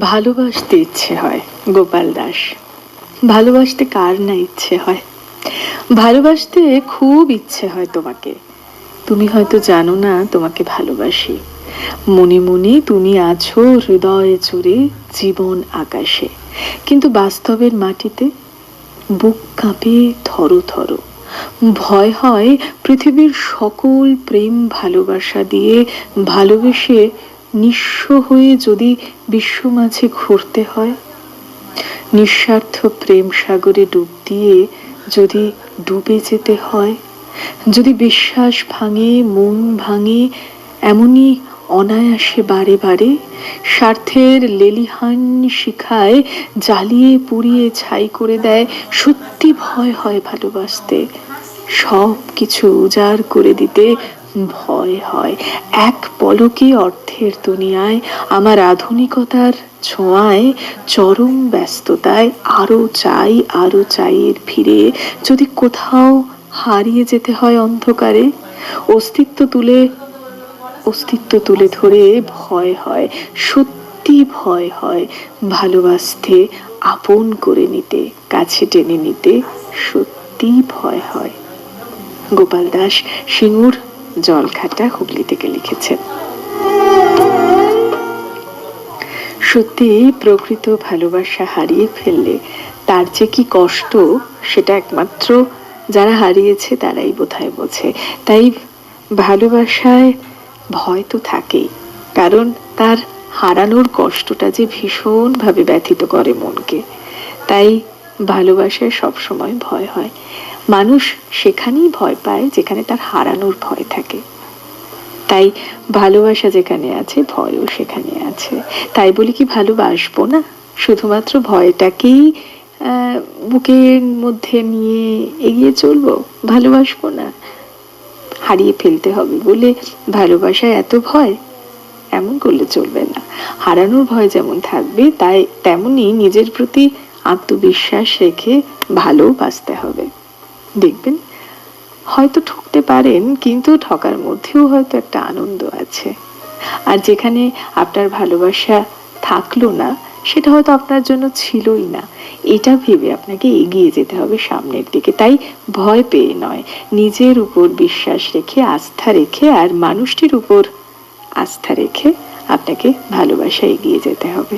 ভালোবাসতে ইচ্ছে হয় গোপাল দাস। ভালোবাসতে কার না ইচ্ছে হয়? ভালোবাসতে খুব ইচ্ছে হয় তোমাকে। তুমি হয়তো জানো না তোমাকে ভালোবাসি। মনে মনে তুমি আছো হৃদয়ে জুড়ে জীবন আকাশে, কিন্তু বাস্তবের মাটিতে বুক কাঁপে থরো থরো। ভয় হয় পৃথিবীর সকল প্রেম ভালোবাসা দিয়ে ভালোবেসে নিঃস্ব হয়ে যদি বিশ্ব মাঝে ঘুরতে হয়। নিঃস্বার্থ প্রেম সাগরে ডুব দিয়ে যদি ডুবে যেতে হয়, যদি বিশ্বাস ভাঙে মন ভাঙে এমনই অনায়াসে বারে বারে, স্বার্থের লেলিহান শিখায় জ্বালিয়ে পুড়িয়ে ছাই করে দেয়। সত্যি ভয় হয় ভালোবাসতে, সব কিছু উজাড় করে দিতে ভয় হয়। এক পলকে অর্থের দুনিয়ায় আমার আধুনিকতার ছোঁয়ায় চরম ব্যস্ততায় আরো চাই এর ফিরে যদি কোথাও হারিয়ে যেতে হয় অন্ধকারে। অস্তিত্ব তুলে ধরে ভয় হয়, সত্যি ভয় হয় ভালোবাসতে, আপন করে নিতে, কাছে টেনে নিতে সত্যি ভয় হয়। গোপাল দাস, সিঙ্গুর, জলখাটা, হুগলি থেকে লিখেছেন। সত্যি প্রকৃত ভালোবাসা হারিয়ে ফেললে তার যে কি কষ্ট সেটা একমাত্র যারা হারিয়েছে তারাই বোধহয় বোঝে। তাই ভালোবাসায় ভয় তো থাকেই, কারণ তার হারানোর কষ্টটা যে ভীষণভাবে ব্যথিত করে মনকে। তাই ভালোবাসায় সবসময় ভয় হয়। মানুষ সেখানেই ভয় পায় যেখানে তার হারানোর ভয় থাকে। তাই ভালোবাসা যেখানে আছে ভয়ও সেখানে আছে। তাই বলি কি ভালোবাসবো না, শুধুমাত্র ভয়টাকেই বুকের মধ্যে নিয়ে এগিয়ে চলবো? ভালোবাসবো না, হারিয়ে ফেলতে হবে বলে ভালোবাসায় এত ভয়? এমন করলে চলবে না। হারানোর ভয় যেমন থাকবে, তাই তেমনি নিজের প্রতি আত্মবিশ্বাস রেখে ভালোবাসতে হবে। দেখবেন হয়তো ঠকতে পারেন, কিন্তু ঠকার মধ্যেও হয়তো একটা আনন্দ আছে। আর যেখানে আপনার ভালোবাসা থাকলো না, সেটা হয়তো আপনার জন্য ছিলই না। এটা ভেবে আপনাকে এগিয়ে যেতে হবে সামনের দিকে। তাই ভয় পেয়ে নয়, নিজের উপর বিশ্বাস রেখে, আস্থা রেখে, আর মানুষটির উপর আস্থা রেখে আপনাকে ভালোবাসা এগিয়ে যেতে হবে।